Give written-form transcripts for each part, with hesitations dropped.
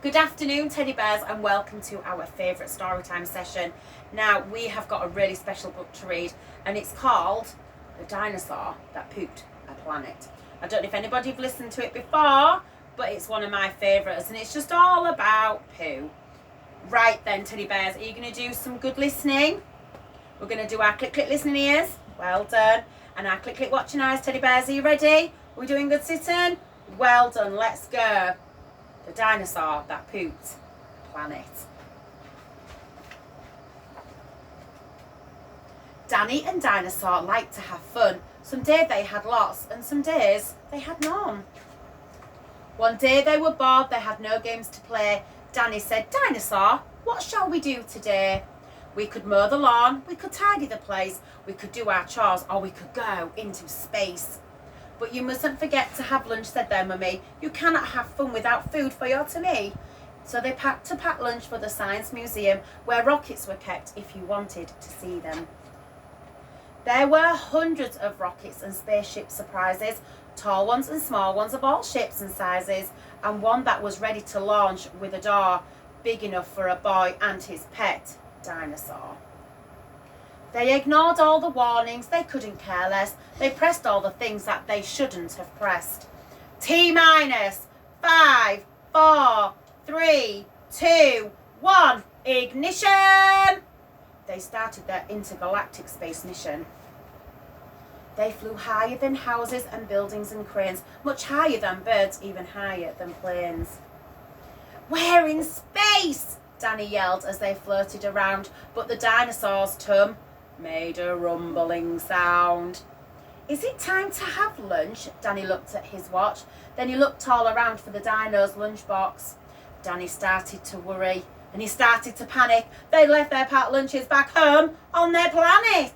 Good afternoon, teddy bears, and welcome to our favourite storytime session. Now, we have got a really special book to read, and it's called The Dinosaur That Pooped a Planet. I don't know if anybody have listened to it before, but it's one of my favourites, and it's just all about poo. Right then, teddy bears, are you going to do some good listening? We're going to do our click, click, listening ears. Well done. And our click, click, watching eyes, teddy bears, are you ready? Are we doing good sitting? Well done, let's go. The Dinosaur That Pooped a Planet. Danny and Dinosaur liked to have fun. Some days they had lots, and some days they had none. One day they were bored, they had no games to play. Danny said, "Dinosaur, what shall we do today? We could mow the lawn, we could tidy the place, we could do our chores, or we could go into space." "But you mustn't forget to have lunch," said their mummy. "You cannot have fun without food for your tummy." So they packed a packed lunch for the Science Museum, where rockets were kept if you wanted to see them. There were hundreds of rockets and spaceship surprises, tall ones and small ones of all shapes and sizes, and one that was ready to launch with a door big enough for a boy and his pet dinosaur. They ignored all the warnings, they couldn't care less. They pressed all the things that they shouldn't have pressed. T-minus 5, 4, 3, 2, 1, ignition! They started their intergalactic space mission. They flew higher than houses and buildings and cranes, much higher than birds, even higher than planes. "We're in space!" Danny yelled as they floated around, but the dinosaur's tum made a rumbling sound. "Is it time to have lunch?" Danny looked at his watch. Then he looked all around for the dino's lunchbox. Danny started to worry, and he started to panic. They'd left their packed lunches back home on their planet.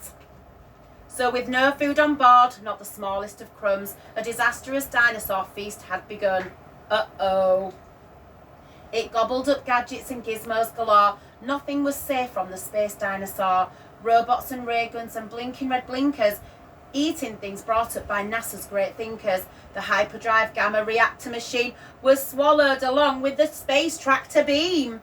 So with no food on board, not the smallest of crumbs, a disastrous dinosaur feast had begun. Uh-oh. It gobbled up gadgets and gizmos galore. Nothing was safe from the space dinosaur. Robots and ray guns and blinking red blinkers, eating things brought up by NASA's great thinkers. The hyperdrive gamma reactor machine was swallowed along with the space tractor beam.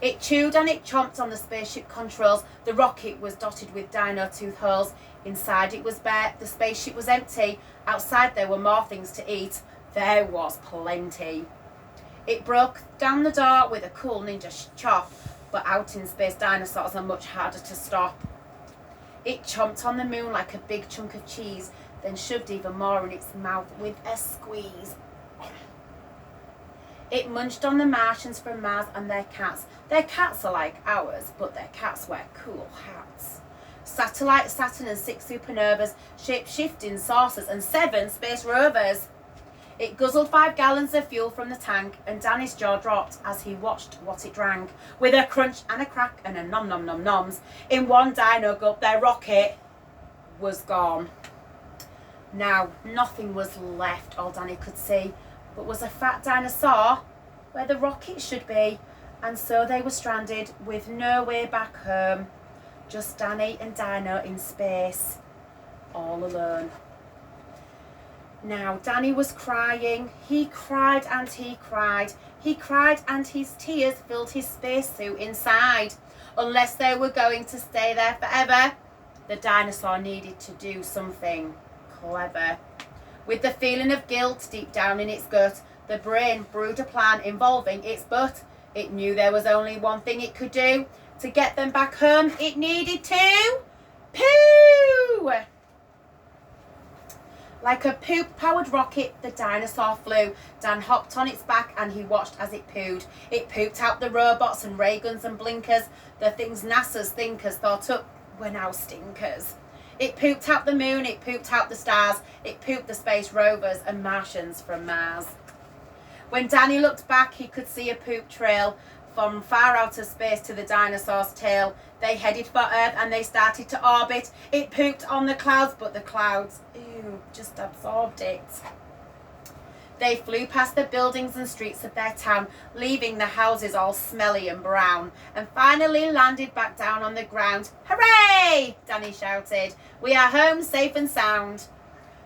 It chewed and it chomped on the spaceship controls. The rocket was dotted with dino tooth holes. Inside it was bare, the spaceship was empty. Outside there were more things to eat. There was plenty. It broke down the door with a cool ninja chop, but out in space dinosaurs are much harder to stop. It chomped on the moon like a big chunk of cheese, then shoved even more in its mouth with a squeeze. It munched on the Martians from Mars and their cats. Their cats are like ours, but their cats wear cool hats. Satellite Saturn and 6 supernovas, shape-shifting saucers and 7 space rovers. It guzzled 5 gallons of fuel from the tank, and Danny's jaw dropped as he watched what it drank. With a crunch and a crack and a nom nom nom noms, in one dino gulp their rocket was gone. Now nothing was left, all Danny could see, but was a fat dinosaur where the rocket should be, and so they were stranded with no way back home. Just Danny and Dino in space, all alone. Now Danny was crying. He cried and he cried. He cried and his tears filled his spacesuit inside. Unless they were going to stay there forever, the dinosaur needed to do something clever. With the feeling of guilt deep down in its gut, the brain brewed a plan involving its butt. It knew there was only one thing it could do. To get them back home, it needed to poo! Like a poop-powered rocket, the dinosaur flew. Dan hopped on its back and he watched as it pooed. It pooped out the robots and ray guns and blinkers. The things NASA's thinkers thought up were now stinkers. It pooped out the moon, it pooped out the stars. It pooped the space rovers and Martians from Mars. When Danny looked back, he could see a poop trail from far out of space to the dinosaur's tail. They headed for Earth and they started to orbit. It pooped on the clouds, but the clouds, just absorbed it. They flew past the buildings and streets of their town, leaving the houses all smelly and brown, and finally landed back down on the ground. "Hooray!" Danny shouted. "We are home safe and sound."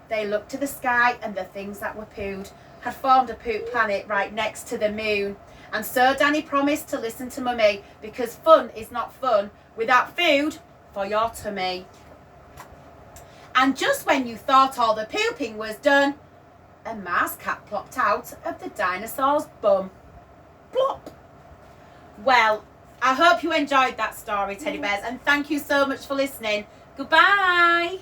They looked to the sky and the things that were pooed had formed a poop planet right next to the moon. And so Danny promised to listen to Mummy, because fun is not fun without food for your tummy. And just when you thought all the pooping was done, a Mars cat plopped out of the dinosaur's bum. Plop. Well, I hope you enjoyed that story, teddy bears, and thank you so much for listening. Goodbye.